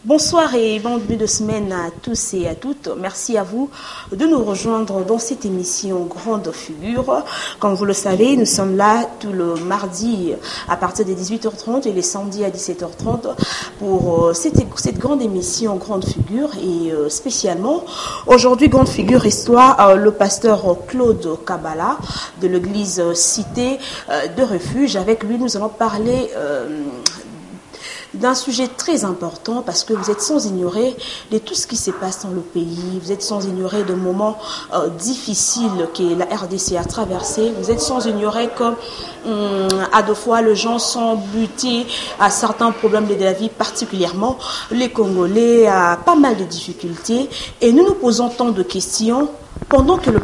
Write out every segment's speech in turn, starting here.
Bonsoir et bon début de semaine à tous et à toutes. Merci à vous de nous rejoindre dans cette émission Grande Figure. Comme vous le savez, nous sommes là tout le mardi à partir de 18h30 et les samedis à 17h30 pour cette grande émission Grande Figure. Et spécialement, aujourd'hui, Grande Figure reçoit le pasteur Claude Kabala de l'église Cité de Refuge. Avec lui, nous allons parler d'un sujet très important parce que vous êtes sans ignorer de tout ce qui se passe dans le pays, vous êtes sans ignorer de moments difficiles que la RDC a traversé, vous êtes sans ignorer que à deux fois les gens sont butés à certains problèmes de la vie, particulièrement les Congolais, à pas mal de difficultés, et nous nous posons tant de questions. Pendant que le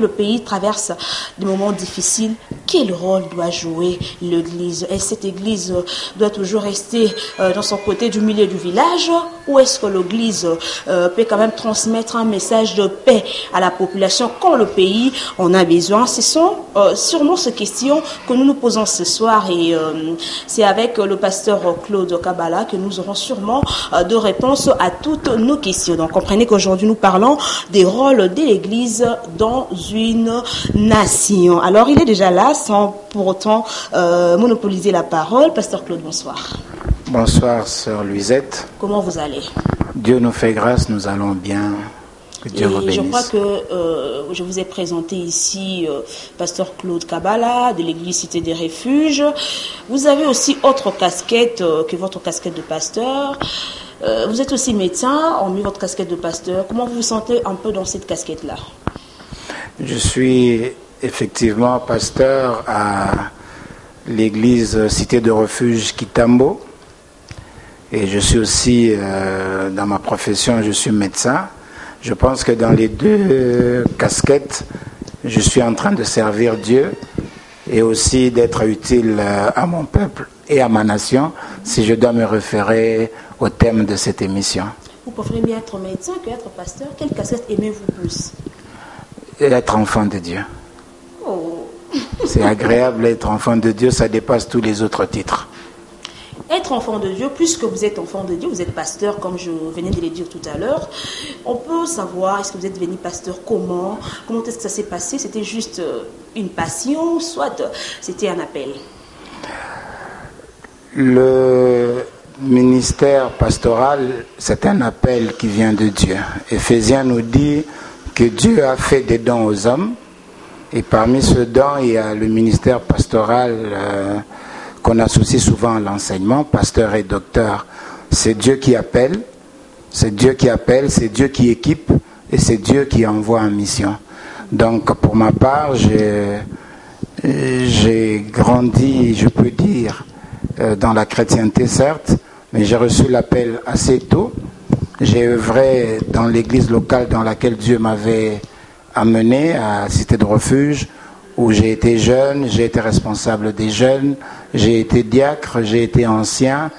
pays traverse des moments difficiles, quel rôle doit jouer l'Église? Est-ce que cette Église doit toujours rester dans son côté du milieu du village, ou est-ce que l'Église peut quand même transmettre un message de paix à la population quand le pays en a besoin? Ce sont sûrement ces questions que nous nous posons ce soir, et c'est avec le pasteur Claude Kabala que nous aurons sûrement de réponses à toutes nos questions. Donc comprenez qu'aujourd'hui nous parlons des rôles de l'Église dans une nation. Alors il est déjà là, sans pour autant monopoliser la parole. Pasteur Claude, bonsoir. Bonsoir, sœur Luisette. Comment vous allez? Dieu nous fait grâce, nous allons bien. Que Dieu vous bénisse. Je crois que je vous ai présenté ici pasteur Claude Kabala de l'église Cité des Refuges. Vous avez aussi autre casquette que votre casquette de pasteur. Vous êtes aussi médecin, hormis votre casquette de pasteur. Comment vous vous sentez un peu dans cette casquette-là? Je suis effectivement pasteur à l'église Cité de Refuge Kitambo. Et je suis aussi, dans ma profession, je suis médecin. Je pense que dans les deux casquettes, je suis en train de servir Dieu et aussi d'être utile à mon peuple et à ma nation, si je dois me référer au thème de cette émission. Vous préférez mieux être médecin qu'être pasteur? Quelle casquette aimez-vous plus? Être enfant de Dieu. Oh. C'est agréable d'être enfant de Dieu, ça dépasse tous les autres titres. Être enfant de Dieu, puisque vous êtes enfant de Dieu, vous êtes pasteur, comme je venais de le dire tout à l'heure, on peut savoir, est-ce que vous êtes devenu pasteur comment est-ce que ça s'est passé? C'était juste une passion, soit c'était un appel? Le ministère pastoral, c'est un appel qui vient de Dieu. Éphésiens nous dit que Dieu a fait des dons aux hommes, et parmi ce don, il y a le ministère pastoral qu'on associe souvent à l'enseignement, pasteur et docteur. C'est Dieu qui appelle, c'est Dieu qui appelle, c'est Dieu qui équipe, et c'est Dieu qui envoie en mission. Donc pour ma part, j'ai grandi, je peux dire, dans la chrétienté certes, mais j'ai reçu l'appel assez tôt. J'ai œuvré dans l'église locale dans laquelle Dieu m'avait amené, à Cité de Refuge, où j'ai été jeune, j'ai été responsable des jeunes, j'ai été diacre, j'ai été ancien,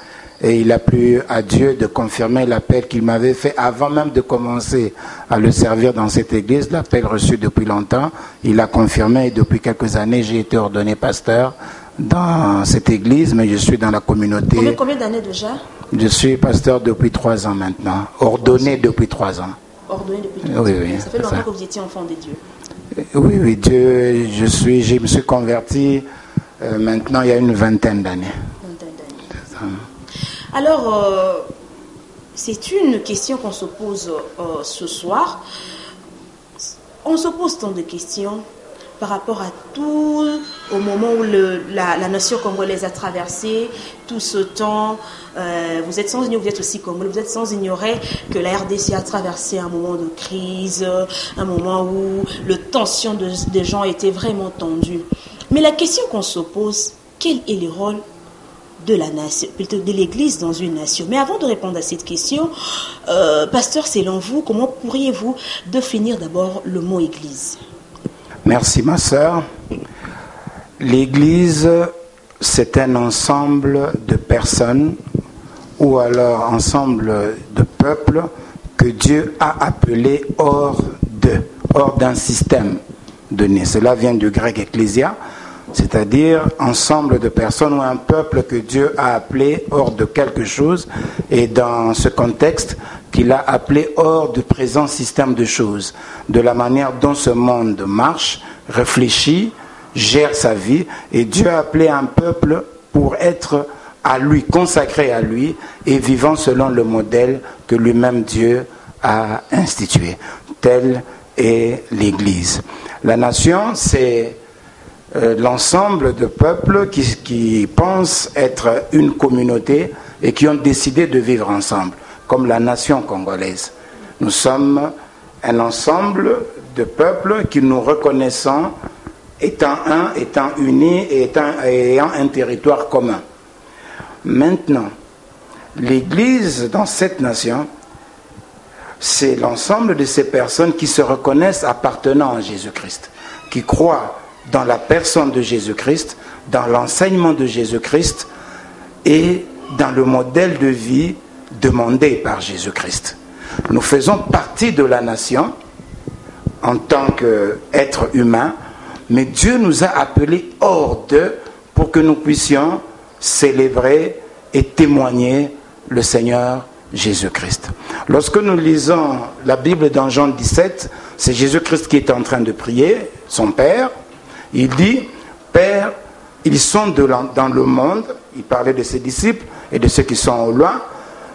et il a plu à Dieu de confirmer l'appel qu'il m'avait fait avant même de commencer à le servir dans cette église, l'appel reçu depuis longtemps. Il a confirmé, et depuis quelques années, j'ai été ordonné pasteur dans cette église, mais je suis dans la communauté. Combien d'années déjà? Je suis pasteur depuis 3 ans maintenant, ordonné depuis 3 ans. Ordonné depuis 3 ans. Oui, ça fait longtemps que vous étiez enfant de Dieu. Oui, Dieu, je me suis converti maintenant il y a une vingtaine d'années. Alors, c'est une question qu'on se pose ce soir. On se pose tant de questions par rapport à tout, au moment où la nation congolaise a traversé tout ce temps. Vous êtes sans ignorer, vous êtes aussi congolais, vous êtes sans ignorer que la RDC a traversé un moment de crise, un moment où la tension des gens était vraiment tendue. Mais la question qu'on se pose, quel est le rôle de la nation, plutôt de l'Église dans une nation? Mais avant de répondre à cette question, pasteur, selon vous, comment pourriez-vous définir d'abord le mot Église? Merci ma sœur. L'Église, c'est un ensemble de personnes ou alors ensemble de peuples que Dieu a appelés hors d'un système donné. Cela vient du grec ecclésia, c'est-à-dire ensemble de personnes ou un peuple que Dieu a appelé hors de quelque chose, et dans ce contexte qu'il a appelé hors du présent système de choses, de la manière dont ce monde marche, réfléchit, gère sa vie, et Dieu a appelé un peuple pour être à lui, consacré à lui, et vivant selon le modèle que lui-même Dieu a institué. Telle est l'Église. La nation, c'est l'ensemble de peuples qui pensent être une communauté et qui ont décidé de vivre ensemble, comme la nation congolaise. Nous sommes un ensemble de peuples qui nous reconnaissons étant un, étant unis et ayant un territoire commun. Maintenant, l'Église dans cette nation, c'est l'ensemble de ces personnes qui se reconnaissent appartenant à Jésus-Christ, qui croient dans la personne de Jésus-Christ, dans l'enseignement de Jésus-Christ et dans le modèle de vie demandé par Jésus-Christ. Nous faisons partie de la nation en tant qu'êtres humains, mais Dieu nous a appelés hors d'eux pour que nous puissions célébrer et témoigner le Seigneur Jésus-Christ. Lorsque nous lisons la Bible dans Jean 17, c'est Jésus-Christ qui est en train de prier, son Père. Il dit, Père, ils sont dans le monde, il parlait de ses disciples et de ceux qui sont au loin,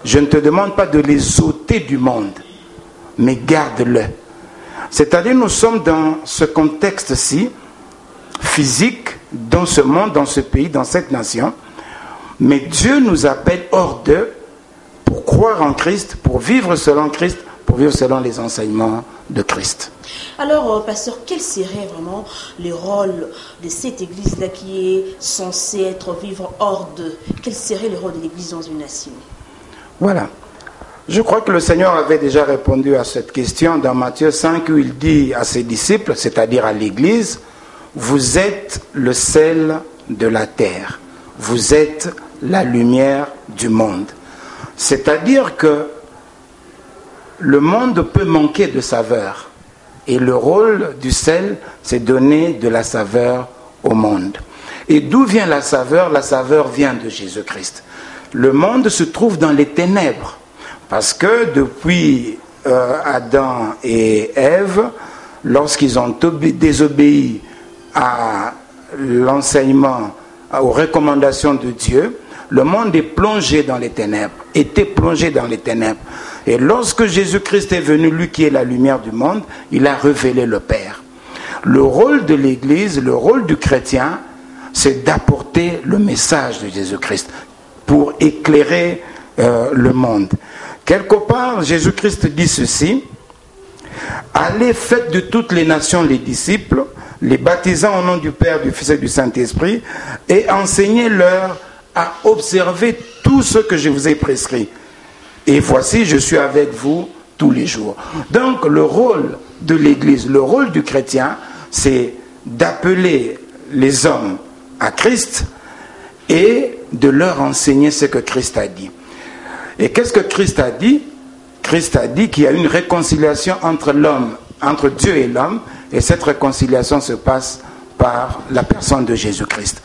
je ne te demande pas de les ôter du monde, mais garde-le. C'est-à-dire, nous sommes dans ce contexte-ci, physique, dans ce monde, dans ce pays, dans cette nation, mais Dieu nous appelle hors d'eux pour croire en Christ, pour vivre selon Christ, pour vivre selon les enseignements de Christ. Alors, pasteur, quel serait vraiment le rôle de cette église-là qui est censée être vivre hors d'eux? Quel serait le rôle de l'église dans une nation? Voilà. Je crois que le Seigneur avait déjà répondu à cette question dans Matthieu 5, où il dit à ses disciples, c'est-à-dire à l'église, vous êtes le sel de la terre, vous êtes la lumière du monde. C'est-à-dire que le monde peut manquer de saveur. Et le rôle du sel, c'est donner de la saveur au monde. Et d'où vient la saveur? La saveur vient de Jésus-Christ. Le monde se trouve dans les ténèbres. Parce que depuis Adam et Ève, lorsqu'ils ont désobéi à l'enseignement, aux recommandations de Dieu, le monde est plongé dans les ténèbres, était plongé dans les ténèbres. Et lorsque Jésus-Christ est venu, lui qui est la lumière du monde, il a révélé le Père. Le rôle de l'Église, le rôle du chrétien, c'est d'apporter le message de Jésus-Christ pour éclairer le monde. Quelque part, Jésus-Christ dit ceci, « Allez, faites de toutes les nations les disciples, les baptisant au nom du Père, du Fils et du Saint-Esprit, et enseignez-leur à observer tout ce que je vous ai prescrit. Et voici, je suis avec vous tous les jours. » Donc, le rôle de l'Église, le rôle du chrétien, c'est d'appeler les hommes à Christ et de leur enseigner ce que Christ a dit. Et qu'est-ce que Christ a dit? Christ a dit qu'il y a une réconciliation entre l'homme, entre Dieu et l'homme, et cette réconciliation se passe par la personne de Jésus-Christ.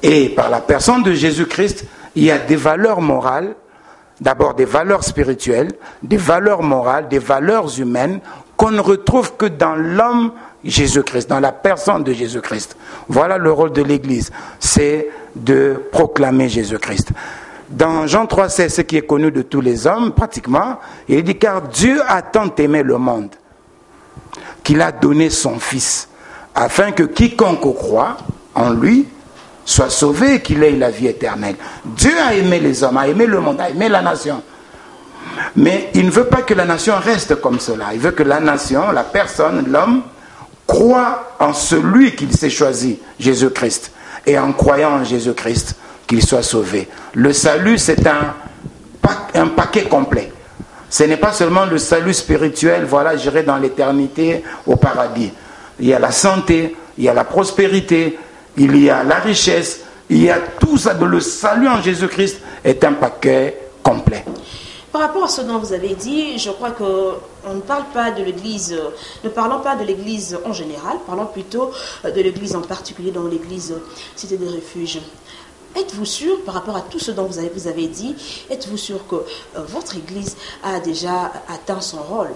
Et par la personne de Jésus-Christ, il y a des valeurs morales, d'abord des valeurs spirituelles, des valeurs morales, des valeurs humaines qu'on ne retrouve que dans l'homme Jésus-Christ, dans la personne de Jésus-Christ. Voilà le rôle de l'Église, c'est de proclamer Jésus-Christ. Dans Jean 3,16, ce qui est connu de tous les hommes, pratiquement, il dit « Car Dieu a tant aimé le monde, qu'il a donné son Fils, afin que quiconque croit en lui soit sauvé et qu'il ait la vie éternelle. » Dieu a aimé les hommes, a aimé le monde, a aimé la nation. Mais il ne veut pas que la nation reste comme cela. Il veut que la nation, la personne, l'homme, croit en celui qu'il s'est choisi, Jésus-Christ. Et en croyant en Jésus-Christ, qu'il soit sauvé. Le salut, c'est un paquet complet. Ce n'est pas seulement le salut spirituel, voilà, j'irai dans l'éternité au paradis. Il y a la santé, il y a la prospérité, il y a la richesse, il y a tout ça. Le salut en Jésus-Christ est un paquet complet. Par rapport à ce dont vous avez dit, je crois qu'on ne parle pas de l'Église, ne parlons pas de l'Église en général, parlons plutôt de l'Église en particulier, dans l'Église Cité des Refuges. Êtes-vous sûr, par rapport à tout ce dont vous avez dit, êtes-vous sûr que votre Église a déjà atteint son rôle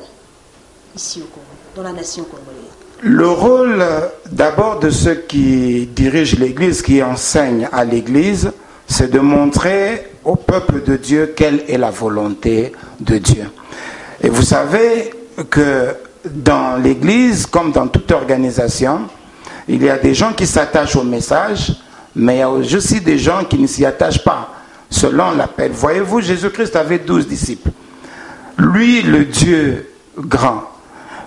ici au Congo, dans la nation congolaise? Le rôle d'abord de ceux qui dirigent l'Église, qui enseignent à l'Église, c'est de montrer au peuple de Dieu quelle est la volonté de Dieu. Et vous savez que dans l'Église, comme dans toute organisation, il y a des gens qui s'attachent au message, mais il y a aussi des gens qui ne s'y attachent pas, selon l'appel. Voyez-vous, Jésus-Christ avait 12 disciples. Lui, le Dieu grand.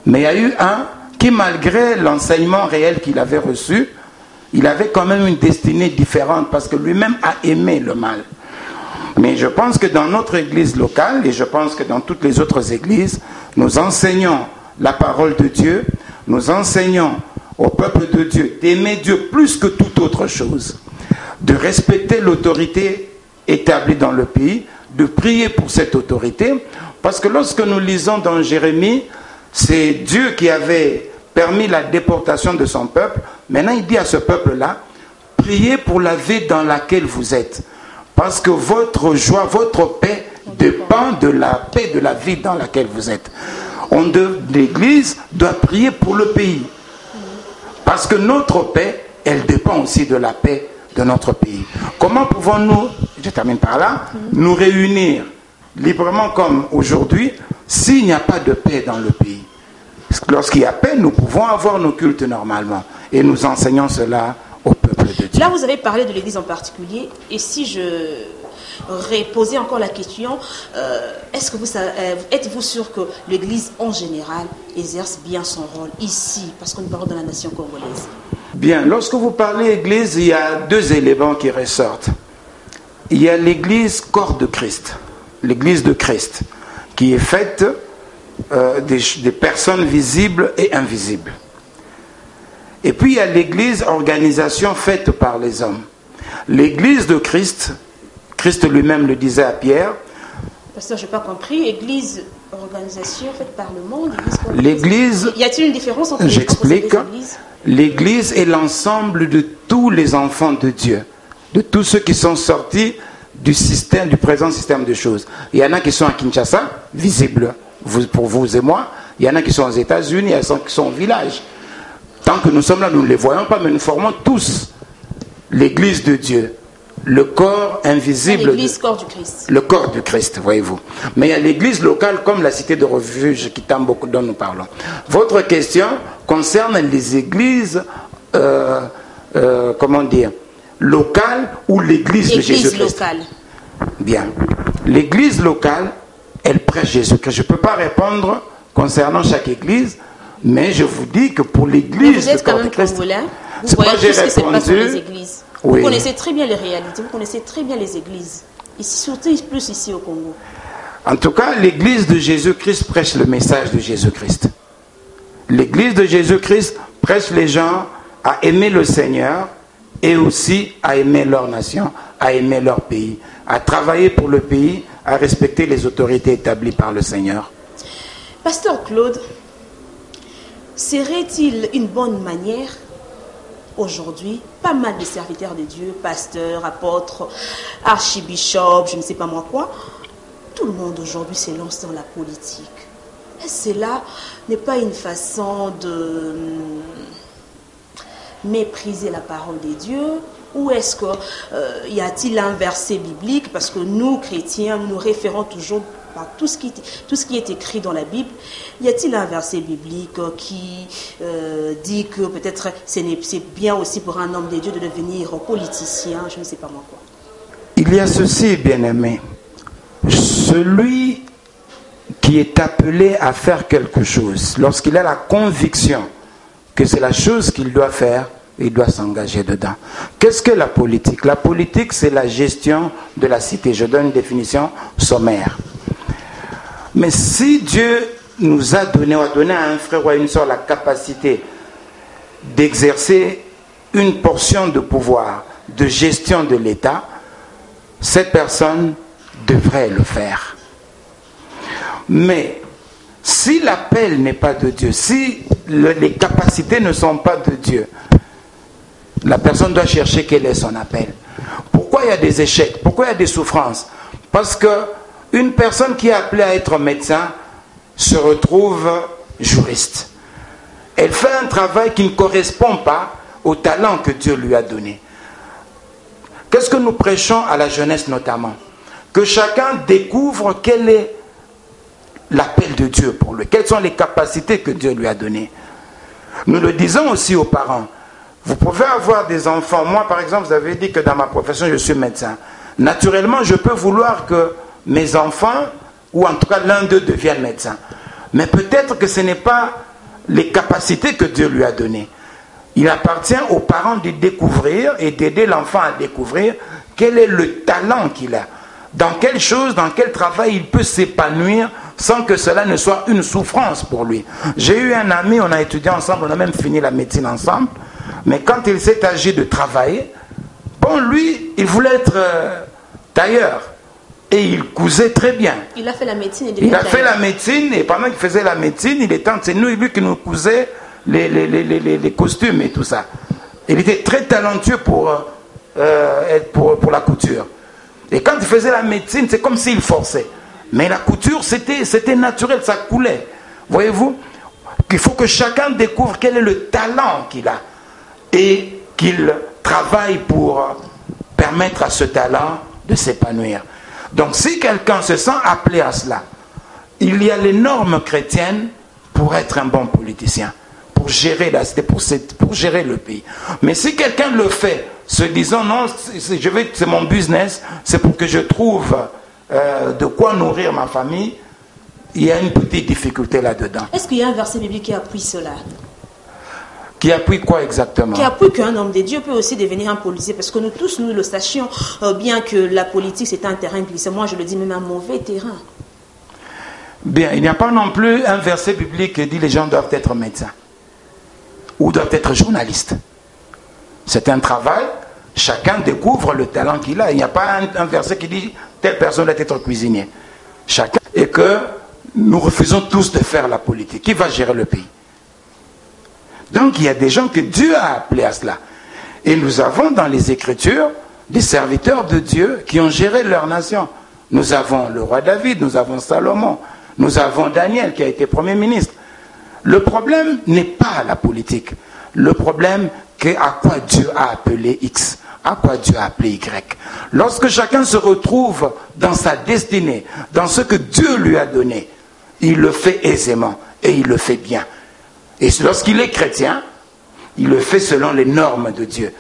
Mais il y a eu un qui, malgré l'enseignement réel qu'il avait reçu, il avait quand même une destinée différente parce que lui-même a aimé le mal. Mais je pense que dans notre église locale, et je pense que dans toutes les autres églises, nous enseignons la parole de Dieu, nous enseignons au peuple de Dieu d'aimer Dieu plus que toute autre chose, de respecter l'autorité établie dans le pays, de prier pour cette autorité, parce que lorsque nous lisons dans Jérémie, c'est Dieu qui avait permis la déportation de son peuple. Maintenant, il dit à ce peuple-là, priez pour la vie dans laquelle vous êtes. Parce que votre joie, votre paix dépend de la paix, de la vie dans laquelle vous êtes. L'Église doit prier pour le pays. Parce que notre paix, elle dépend aussi de la paix de notre pays. Comment pouvons-nous, je termine par là, nous réunir librement comme aujourd'hui s'il n'y a pas de paix dans le pays? Lorsqu'il y a paix, nous pouvons avoir nos cultes normalement. Et nous enseignons cela au peuple de Dieu. Là, vous avez parlé de l'Église en particulier. Et si je reposais encore la question, êtes-vous sûr que l'Église en général exerce bien son rôle ici? Parce que nous parlons de la nation congolaise. Bien, lorsque vous parlez Église, il y a deux éléments qui ressortent. Il y a l'Église corps de Christ. L'Église de Christ, qui est faite des personnes visibles et invisibles. Et puis il y a l'Église, organisation faite par les hommes. L'Église de Christ, Christ lui-même le disait à Pierre. Pasteur, je n'ai pas compris. Église, organisation faite par le monde. L'Église. Y a-t-il une différence entre j'explique. L'Église est l'ensemble de tous les enfants de Dieu, de tous ceux qui sont sortis du présent système de choses. Il y en a qui sont à Kinshasa, visibles pour vous et moi. Il y en a qui sont aux États-Unis, il y en a qui sont au village. Tant que nous sommes là, nous ne les voyons pas, mais nous formons tous l'Église de Dieu, le corps invisible. L'Église corps du Christ. Le corps du Christ, voyez-vous. Mais il y a l'Église locale comme la cité de refuge qui t'a beaucoup dont nous parlons. Votre question concerne les églises, locales ou l'Église de Jésus-Christ. Locale. Bien. L'Église locale, elle prêche Jésus-Christ. Je ne peux pas répondre concernant chaque église, mais je vous dis que pour l'Église de corps de Christ, congolais, vous voyez tout ce qui se passe dans les églises. Oui. Vous connaissez très bien les réalités, vous connaissez très bien les églises. Ici, surtout plus ici au Congo. En tout cas, l'Église de Jésus-Christ prêche le message de Jésus-Christ. L'Église de Jésus-Christ prêche les gens à aimer le Seigneur et aussi à aimer leur nation, à aimer leur pays, à travailler pour le pays, à respecter les autorités établies par le Seigneur. Pasteur Claude, serait-il une bonne manière aujourd'hui, pas mal de serviteurs de Dieu, pasteurs, apôtres, archibishops, je ne sais pas moi quoi, tout le monde aujourd'hui se lance dans la politique. Est-ce que cela n'est pas une façon de mépriser la parole de Dieu? Ou est-ce que y a-t-il un verset biblique? Parce que nous, chrétiens, nous nous référons toujours par tout ce qui est écrit dans la Bible. Y a-t-il un verset biblique qui dit que peut-être c'est bien aussi pour un homme de Dieu de devenir politicien? Je ne sais pas moi quoi. Il y a ceci, bien-aimé. Celui qui est appelé à faire quelque chose, lorsqu'il a la conviction que c'est la chose qu'il doit faire, il doit s'engager dedans. Qu'est-ce que la politique? La politique, c'est la gestion de la cité. Je donne une définition sommaire. Mais si Dieu nous a donné, ou a donné à un frère ou à une soeur la capacité d'exercer une portion de pouvoir, de gestion de l'État, cette personne devrait le faire. Mais si l'appel n'est pas de Dieu, si les capacités ne sont pas de Dieu, la personne doit chercher quel est son appel. Pourquoi il y a des échecs? Pourquoi il y a des souffrances? Parce qu'une personne qui est appelée à être médecin se retrouve juriste. Elle fait un travail qui ne correspond pas au talent que Dieu lui a donné. Qu'est-ce que nous prêchons à la jeunesse notamment? Que chacun découvre quel est l'appel de Dieu pour lui. Quelles sont les capacités que Dieu lui a données. Nous le disons aussi aux parents. Vous pouvez avoir des enfants. Moi, par exemple, vous avez dit que dans ma profession, je suis médecin. Naturellement, je peux vouloir que mes enfants, ou en tout cas l'un d'eux, devienne médecin. Mais peut-être que ce n'est pas les capacités que Dieu lui a données. Il appartient aux parents de découvrir et d'aider l'enfant à découvrir quel est le talent qu'il a. Dans quelle chose, dans quel travail il peut s'épanouir sans que cela ne soit une souffrance pour lui. J'ai eu un ami, on a étudié ensemble, on a même fini la médecine ensemble, mais quand il s'est agi de travailler, bon, lui, il voulait être tailleur. Et il cousait très bien. Il a fait la médecine. Il a fait la médecine et pendant qu'il faisait la médecine, il était c'est lui qui nous cousait les costumes et tout ça. Il était très talentueux pour la couture. Et quand il faisait la médecine, c'est comme s'il forçait. Mais la couture, c'était naturel, ça coulait. Voyez-vous? Il faut que chacun découvre quel est le talent qu'il a et qu'il travaille pour permettre à ce talent de s'épanouir. Donc si quelqu'un se sent appelé à cela, il y a les normes chrétiennes pour être un bon politicien, pour gérer la cité, pour gérer le pays. Mais si quelqu'un le fait, se disant non, c'est mon business, c'est pour que je trouve de quoi nourrir ma famille, il y a une petite difficulté là-dedans. Est-ce qu'il y a un verset biblique qui appuie cela? Qui appuie quoi exactement? Qui appuie qu'un homme de Dieu peut aussi devenir un politicien. Parce que nous tous, nous le sachions bien que la politique, c'est un terrain glissant. Moi, je le dis même un mauvais terrain. Bien, il n'y a pas non plus un verset biblique qui dit les gens doivent être médecins. Ou doivent être journalistes. C'est un travail, chacun découvre le talent qu'il a. Il n'y a pas un verset qui dit telle personne doit être cuisinier. Chacun. Et que nous refusons tous de faire la politique. Qui va gérer le pays? Donc il y a des gens que Dieu a appelés à cela. Et nous avons dans les Écritures des serviteurs de Dieu qui ont géré leur nation. Nous avons le roi David, nous avons Salomon, nous avons Daniel qui a été Premier ministre. Le problème n'est pas la politique. Le problème c'est à quoi Dieu a appelé X, à quoi Dieu a appelé Y. Lorsque chacun se retrouve dans sa destinée, dans ce que Dieu lui a donné, il le fait aisément et il le fait bien. Et lorsqu'il est chrétien, il le fait selon les normes de Dieu.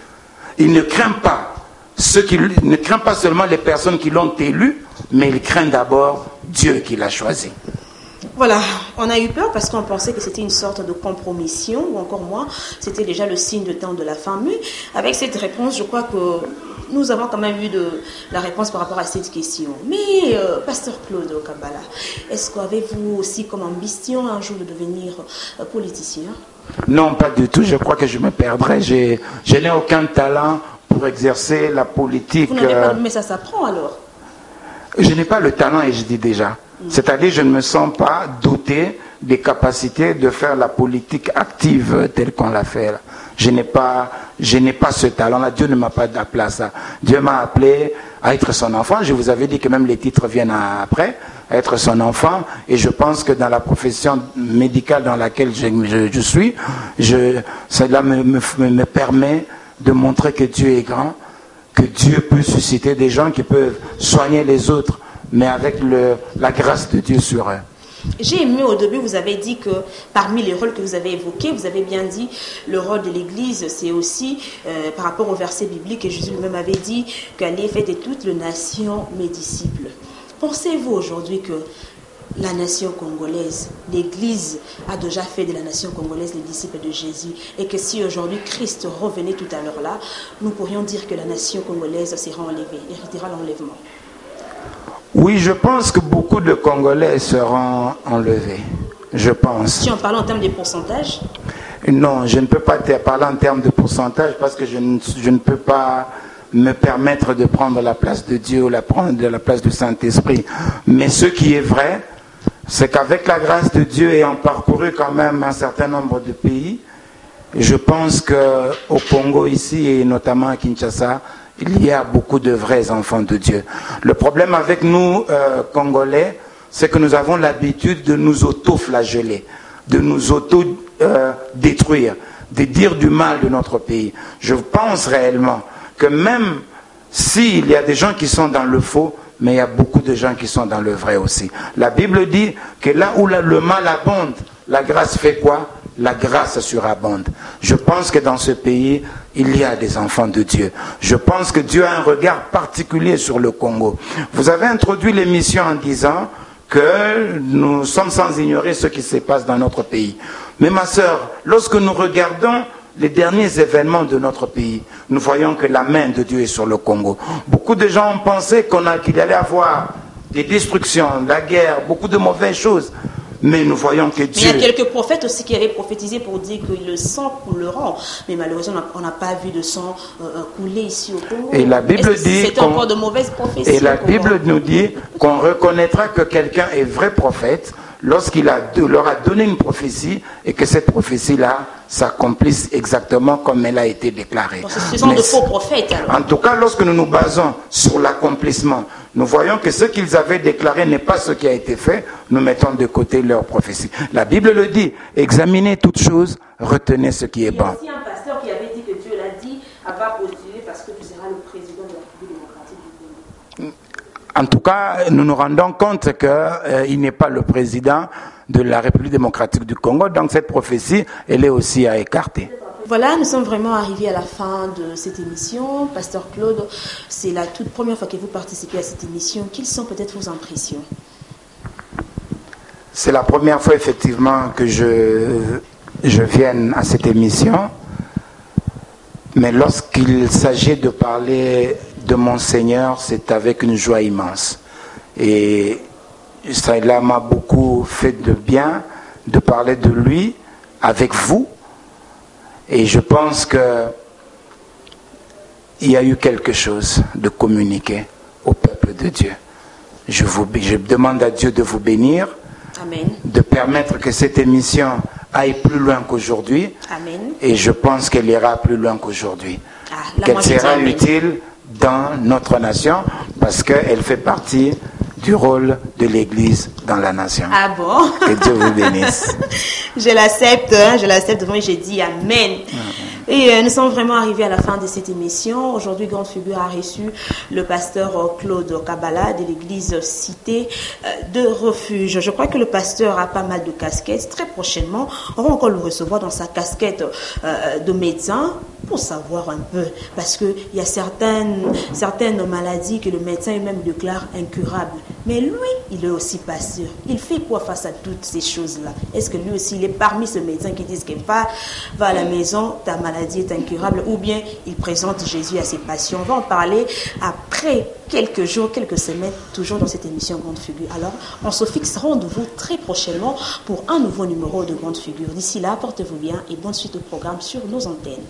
Il ne craint pas ne craint pas seulement les personnes qui l'ont élu, mais il craint d'abord Dieu qui l'a choisi. Voilà, on a eu peur parce qu'on pensait que c'était une sorte de compromission, ou encore moins, c'était déjà le signe de temps de la fin. Mais avec cette réponse, je crois que nous avons quand même eu la réponse par rapport à cette question. Mais, Pasteur Claude Okabala, est-ce qu'avez-vous aussi comme ambition un jour de devenir politicien? Non, pas du tout. Je crois que je me perdrais. Je n'ai aucun talent pour exercer la politique. Vous n'avez pas, mais ça s'apprend alors? Je n'ai pas le talent et je dis déjà. C'est-à-dire je ne me sens pas doté des capacités de faire la politique active telle qu'on l'a fait. Là. Je n'ai pas ce talent-là. Dieu ne m'a pas appelé à ça. Dieu m'a appelé à être son enfant. Je vous avais dit que même les titres viennent après, à être son enfant. Et je pense que dans la profession médicale dans laquelle je suis, cela me permet de montrer que Dieu est grand, que Dieu peut susciter des gens qui peuvent soigner les autres, mais avec la grâce de Dieu sur eux. J'ai aimé au début, vous avez dit que parmi les rôles que vous avez évoqués, vous avez bien dit le rôle de l'Église, c'est aussi par rapport au verset biblique, et Jésus lui-même avait dit qu'allez faire de toutes les nations mes disciples. Pensez-vous aujourd'hui que la nation congolaise, l'Église a déjà fait de la nation congolaise les disciples de Jésus, et que si aujourd'hui Christ revenait tout à l'heure là, nous pourrions dire que la nation congolaise sera enlevée, héritera l'enlèvement? Oui, je pense que beaucoup de Congolais seront enlevés. Je pense. Si on parle en termes de pourcentage? Non, je ne peux pas te parler en termes de pourcentage parce que je ne peux pas me permettre de prendre la place de Dieu ou la place du Saint-Esprit. Mais ce qui est vrai, c'est qu'avec la grâce de Dieu, ayant parcouru quand même un certain nombre de pays, je pense qu'au Congo ici, et notamment à Kinshasa, il y a beaucoup de vrais enfants de Dieu. Le problème avec nous, Congolais, c'est que nous avons l'habitude de nous auto-flageller, de nous auto-détruire, de dire du mal de notre pays. Je pense réellement que même s'il y a des gens qui sont dans le faux, mais il y a beaucoup de gens qui sont dans le vrai aussi. La Bible dit que là où le mal abonde, la grâce fait quoi? La grâce surabonde. Je pense que dans ce pays, il y a des enfants de Dieu. Je pense que Dieu a un regard particulier sur le Congo. Vous avez introduit l'émission en disant que nous sommes sans ignorer ce qui se passe dans notre pays. Mais ma sœur, lorsque nous regardons les derniers événements de notre pays, nous voyons que la main de Dieu est sur le Congo. Beaucoup de gens ont pensé qu'il allait avoir des destructions, la guerre, beaucoup de mauvaises choses. Mais nous voyons que Dieu... Mais il y a quelques prophètes aussi qui avaient prophétisé pour dire que le sang coulera. Mais malheureusement, on n'a pas vu de sang couler ici au Congo. Et la Bible dit... C'est encore de mauvaises prophéties. Et la Bible nous dit qu'on reconnaîtra que quelqu'un est vrai prophète lorsqu'il leur a donné une prophétie et que cette prophétie-là s'accomplisse exactement comme elle a été déclarée. Donc, ce sont de faux prophètes. Alors. En tout cas, lorsque nous nous basons sur l'accomplissement, nous voyons que ce qu'ils avaient déclaré n'est pas ce qui a été fait. Nous mettons de côté leur prophétie. La Bible le dit, examinez toutes choses, retenez ce qui est bon. Il y a aussi un pasteur qui avait dit que Dieu l'a dit, va postuler parce que tu seras le président de la République démocratique du Congo. En tout cas, nous nous rendons compte qu'il n'est pas le président de la République démocratique du Congo, donc cette prophétie, elle est aussi à écarter. Voilà, nous sommes vraiment arrivés à la fin de cette émission. Pasteur Claude, c'est la toute première fois que vous participez à cette émission. Quelles sont peut-être vos impressions? C'est la première fois effectivement que je vienne à cette émission, mais lorsqu'il s'agit de parler de mon Seigneur, c'est avec une joie immense. Et cela m'a beaucoup fait de bien de parler de lui avec vous. Et je pense qu'il y a eu quelque chose de communiqué au peuple de Dieu. Je demande à Dieu de vous bénir, Amen. De permettre que cette émission aille plus loin qu'aujourd'hui. Amen. Et je pense qu'elle ira plus loin qu'aujourd'hui. Qu'elle moi, sera utile dans notre nation parce qu'elle fait partie du rôle de l'Église dans la nation. Ah bon? Que Dieu vous bénisse. Je l'accepte, moi j'ai dit Amen. Et nous sommes vraiment arrivés à la fin de cette émission. Aujourd'hui, Grande Figure a reçu le pasteur Claude Kabala de l'église Cité de Refuge. Je crois que le pasteur a pas mal de casquettes. Très prochainement, on va encore le recevoir dans sa casquette de médecin pour savoir un peu. Parce qu'il y a certaines maladies que le médecin lui-même déclare incurables. Mais lui, il est aussi pasteur. Il fait quoi face à toutes ces choses-là? Est-ce que lui aussi, il est parmi ces médecins qui disent que va à la maison, ta maladie est incurable, ou bien il présente Jésus à ses patients? On va en parler après quelques jours, quelques semaines, toujours dans cette émission Grande Figure. Alors, on se fixe rendez-vous très prochainement pour un nouveau numéro de Grande Figure. D'ici là, portez-vous bien et bonne suite au programme sur nos antennes.